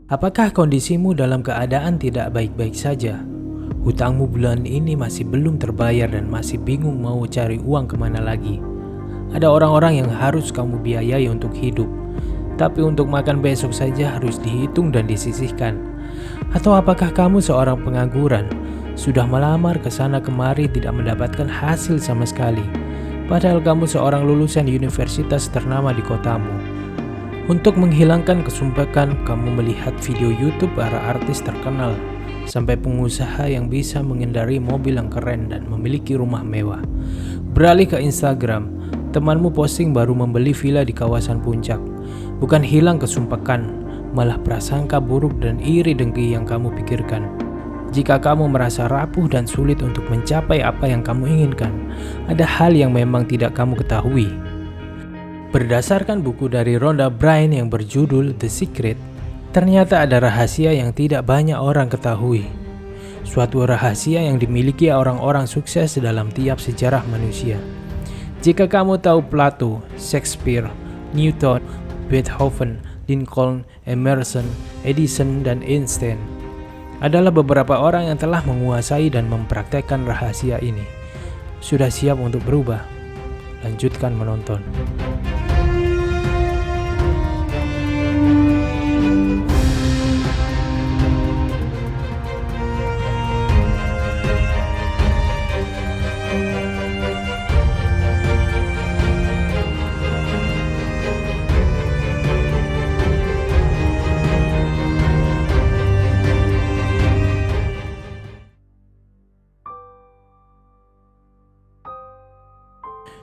Apakah kondisimu dalam keadaan tidak baik-baik saja? Hutangmu bulan ini masih belum terbayar dan masih bingung mau cari uang kemana lagi. Ada orang-orang yang harus kamu biayai untuk hidup, tapi untuk makan besok saja harus dihitung dan disisihkan. Atau apakah kamu seorang pengangguran, sudah melamar ke sana kemari tidak mendapatkan hasil sama sekali, padahal kamu seorang lulusan universitas ternama di kotamu. Untuk menghilangkan kesumpekan, kamu melihat video YouTube para artis terkenal, sampai pengusaha yang bisa mengendarai mobil yang keren dan memiliki rumah mewah. Beralih ke Instagram, temanmu posting baru membeli villa di kawasan puncak. Bukan hilang kesumpekan, malah prasangka buruk dan iri dengki yang kamu pikirkan. Jika kamu merasa rapuh dan sulit untuk mencapai apa yang kamu inginkan, ada hal yang memang tidak kamu ketahui. Berdasarkan buku dari Rhonda Byrne yang berjudul The Secret, ternyata ada rahasia yang tidak banyak orang ketahui. Suatu rahasia yang dimiliki orang-orang sukses dalam tiap sejarah manusia. Jika kamu tahu Plato, Shakespeare, Newton, Beethoven, Lincoln, Emerson, Edison, dan Einstein adalah beberapa orang yang telah menguasai dan mempraktekkan rahasia ini. Sudah siap untuk berubah? Lanjutkan menonton.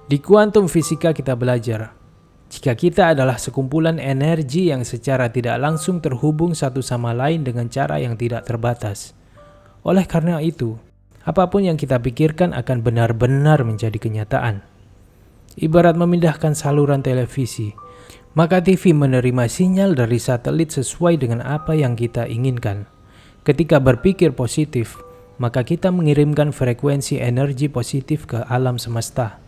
Di kuantum fisika kita belajar, jika kita adalah sekumpulan energi yang secara tidak langsung terhubung satu sama lain dengan cara yang tidak terbatas. Oleh karena itu, apapun yang kita pikirkan akan benar-benar menjadi kenyataan. Ibarat memindahkan saluran televisi, maka TV menerima sinyal dari satelit sesuai dengan apa yang kita inginkan. Ketika berpikir positif, maka kita mengirimkan frekuensi energi positif ke alam semesta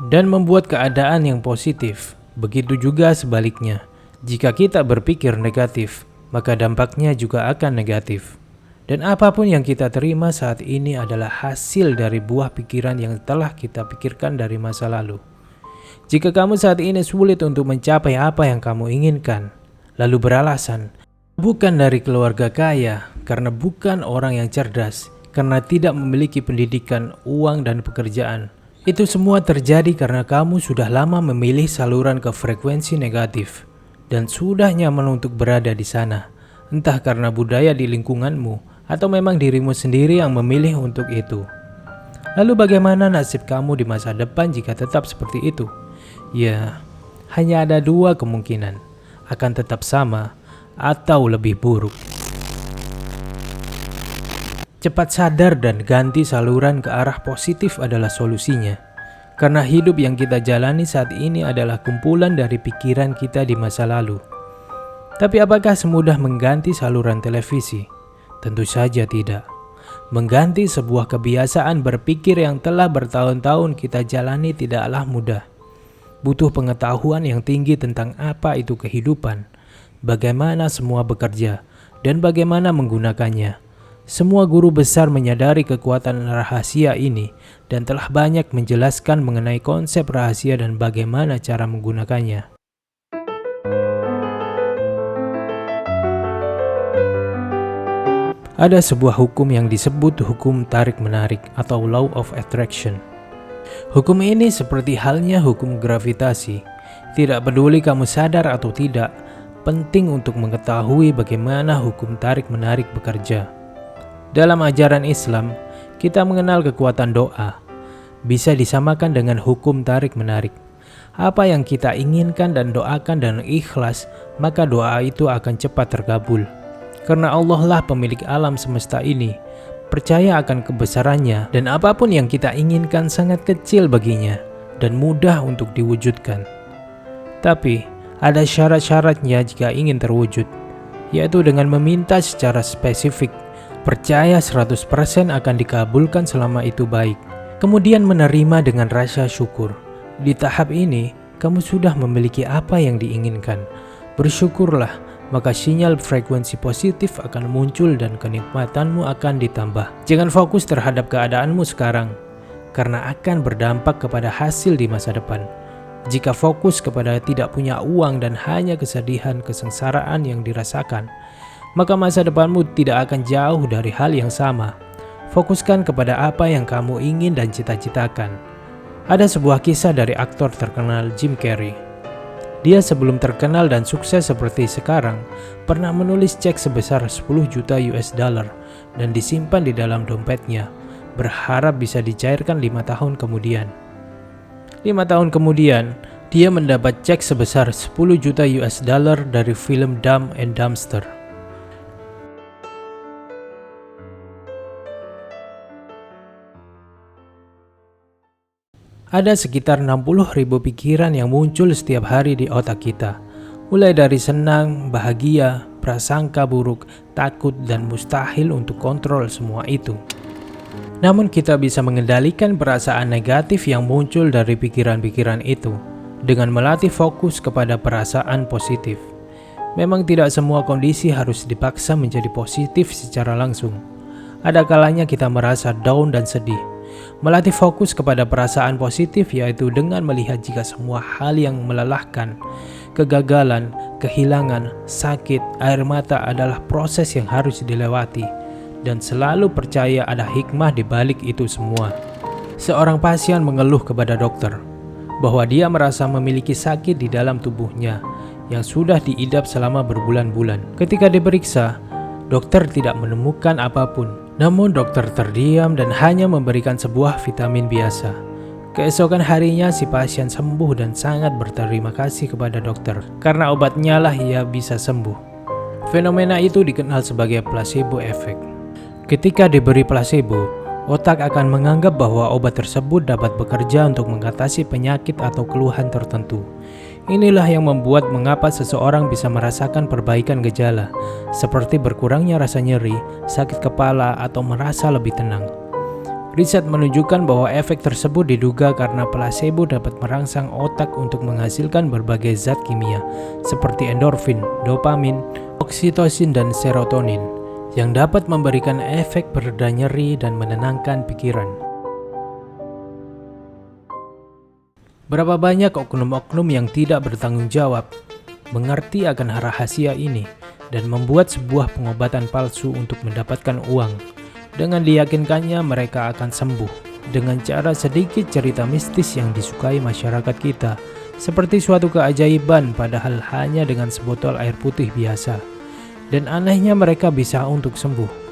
dan membuat keadaan yang positif. Begitu juga sebaliknya, jika kita berpikir negatif, maka dampaknya juga akan negatif. Dan apapun yang kita terima saat ini adalah hasil dari buah pikiran yang telah kita pikirkan dari masa lalu. Jika kamu saat ini sulit untuk mencapai apa yang kamu inginkan, lalu beralasan, bukan dari keluarga kaya, karena bukan orang yang cerdas, karena tidak memiliki pendidikan, uang, dan pekerjaan, itu semua terjadi karena kamu sudah lama memilih saluran ke frekuensi negatif dan sudah nyaman untuk berada di sana, entah karena budaya di lingkunganmu atau memang dirimu sendiri yang memilih untuk itu. Lalu bagaimana nasib kamu di masa depan jika tetap seperti itu? Ya, hanya ada dua kemungkinan, akan tetap sama atau lebih buruk. Cepat sadar dan ganti saluran ke arah positif adalah solusinya. Karena hidup yang kita jalani saat ini adalah kumpulan dari pikiran kita di masa lalu. Tapi apakah semudah mengganti saluran televisi? Tentu saja tidak. Mengganti sebuah kebiasaan berpikir yang telah bertahun-tahun kita jalani tidaklah mudah. Butuh pengetahuan yang tinggi tentang apa itu kehidupan, bagaimana semua bekerja, dan bagaimana menggunakannya. Semua guru besar menyadari kekuatan rahasia ini dan telah banyak menjelaskan mengenai konsep rahasia dan bagaimana cara menggunakannya. Ada sebuah hukum yang disebut hukum tarik-menarik atau law of attraction. Hukum ini seperti halnya hukum gravitasi. Tidak peduli kamu sadar atau tidak, penting untuk mengetahui bagaimana hukum tarik-menarik bekerja. Dalam ajaran Islam, kita mengenal kekuatan doa. Bisa disamakan dengan hukum tarik-menarik. Apa yang kita inginkan dan doakan dan ikhlas, maka doa itu akan cepat terkabul. Karena Allah lah pemilik alam semesta ini, percaya akan kebesarannya, dan apapun yang kita inginkan sangat kecil baginya dan mudah untuk diwujudkan. Tapi, ada syarat-syaratnya jika ingin terwujud, yaitu dengan meminta secara spesifik, percaya 100% akan dikabulkan selama itu baik, kemudian menerima dengan rasa syukur. Di tahap ini, kamu sudah memiliki apa yang diinginkan. Bersyukurlah maka sinyal frekuensi positif akan muncul dan kenikmatanmu akan ditambah. Jangan fokus terhadap keadaanmu sekarang, karena akan berdampak kepada hasil di masa depan. Jika fokus kepada tidak punya uang dan hanya kesedihan, kesengsaraan yang dirasakan, maka masa depanmu tidak akan jauh dari hal yang sama. Fokuskan kepada apa yang kamu ingin dan cita-citakan. Ada sebuah kisah dari aktor terkenal Jim Carrey. Dia sebelum terkenal dan sukses seperti sekarang, pernah menulis cek sebesar 10 juta US dollar dan disimpan di dalam dompetnya, berharap bisa dicairkan 5 tahun kemudian. 5 tahun kemudian, dia mendapat cek sebesar 10 juta US dollar dari film Dumb and Dumbster. Ada sekitar 60.000 pikiran yang muncul setiap hari di otak kita. Mulai dari senang, bahagia, prasangka buruk, takut, dan mustahil untuk kontrol semua itu. Namun kita bisa mengendalikan perasaan negatif yang muncul dari pikiran-pikiran itu dengan melatih fokus kepada perasaan positif. Memang tidak semua kondisi harus dipaksa menjadi positif secara langsung. Ada kalanya kita merasa down dan sedih. Melatih fokus kepada perasaan positif yaitu dengan melihat jika semua hal yang melelahkan, kegagalan, kehilangan, sakit, air mata adalah proses yang harus dilewati. Dan selalu percaya ada hikmah di balik itu semua. Seorang pasien mengeluh kepada dokter bahwa dia merasa memiliki sakit di dalam tubuhnya yang sudah diidap selama berbulan-bulan. Ketika diperiksa, dokter tidak menemukan apapun. Namun dokter terdiam dan hanya memberikan sebuah vitamin biasa. Keesokan harinya si pasien sembuh dan sangat berterima kasih kepada dokter karena obatnya lah ia bisa sembuh. Fenomena itu dikenal sebagai placebo effect. Ketika diberi placebo, otak akan menganggap bahwa obat tersebut dapat bekerja untuk mengatasi penyakit atau keluhan tertentu. Inilah yang membuat mengapa seseorang bisa merasakan perbaikan gejala, seperti berkurangnya rasa nyeri, sakit kepala, atau merasa lebih tenang. Riset menunjukkan bahwa efek tersebut diduga karena placebo dapat merangsang otak untuk menghasilkan berbagai zat kimia, seperti endorfin, dopamin, oksitosin, dan serotonin, yang dapat memberikan efek pereda nyeri dan menenangkan pikiran. Berapa banyak oknum-oknum yang tidak bertanggung jawab mengerti akan rahasia ini dan membuat sebuah pengobatan palsu untuk mendapatkan uang. Dengan diyakinkannya mereka akan sembuh dengan cara sedikit cerita mistis yang disukai masyarakat kita, seperti suatu keajaiban padahal hanya dengan sebotol air putih biasa. Dan anehnya mereka bisa untuk sembuh.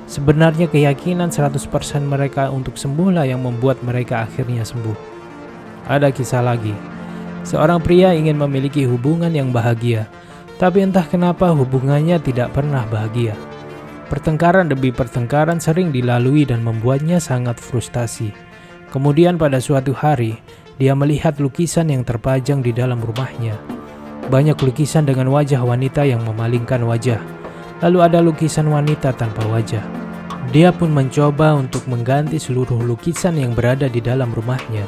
Sebenarnya keyakinan 100% mereka untuk sembuhlah yang membuat mereka akhirnya sembuh. Ada kisah lagi. Seorang pria ingin memiliki hubungan yang bahagia, tapi entah kenapa hubungannya tidak pernah bahagia. Pertengkaran demi pertengkaran sering dilalui dan membuatnya sangat frustasi. Kemudian pada suatu hari, dia melihat lukisan yang terpajang di dalam rumahnya. Banyak lukisan dengan wajah wanita yang memalingkan wajah. Lalu ada lukisan wanita tanpa wajah. Dia pun mencoba untuk mengganti seluruh lukisan yang berada di dalam rumahnya.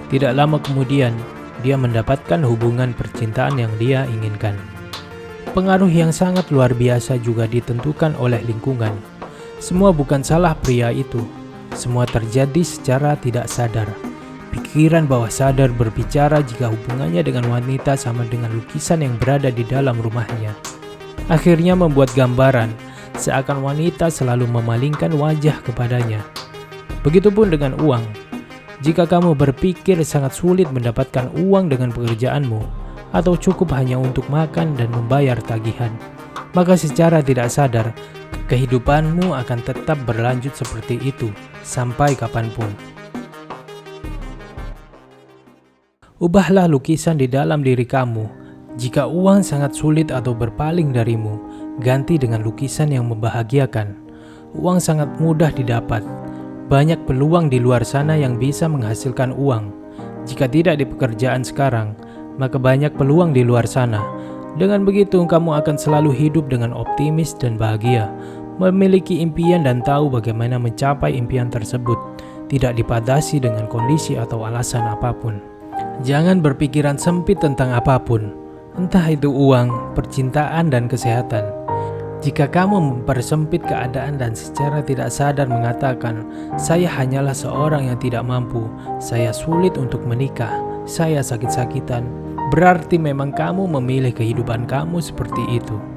Tidak lama kemudian, dia mendapatkan hubungan percintaan yang dia inginkan. Pengaruh yang sangat luar biasa juga ditentukan oleh lingkungan. Semua bukan salah pria itu. Semua terjadi secara tidak sadar. Pikiran bawah sadar berbicara jika hubungannya dengan wanita sama dengan lukisan yang berada di dalam rumahnya. Akhirnya membuat gambaran seakan wanita selalu memalingkan wajah kepadanya. Begitupun dengan uang. Jika kamu berpikir sangat sulit mendapatkan uang dengan pekerjaanmu, atau cukup hanya untuk makan dan membayar tagihan, maka secara tidak sadar, kehidupanmu akan tetap berlanjut seperti itu sampai kapanpun. Ubahlah lukisan di dalam diri kamu. Jika uang sangat sulit atau berpaling darimu, ganti dengan lukisan yang membahagiakan. Uang sangat mudah didapat. Banyak peluang di luar sana yang bisa menghasilkan uang. Jika tidak di pekerjaan sekarang, maka banyak peluang di luar sana. Dengan begitu, kamu akan selalu hidup dengan optimis dan bahagia, memiliki impian dan tahu bagaimana mencapai impian tersebut, tidak dibatasi dengan kondisi atau alasan apapun. Jangan berpikiran sempit tentang apapun. Entah itu uang, percintaan, dan kesehatan. Jika kamu mempersempit keadaan dan secara tidak sadar mengatakan, "Saya hanyalah seorang yang tidak mampu, saya sulit untuk menikah, saya sakit-sakitan," berarti memang kamu memilih kehidupan kamu seperti itu.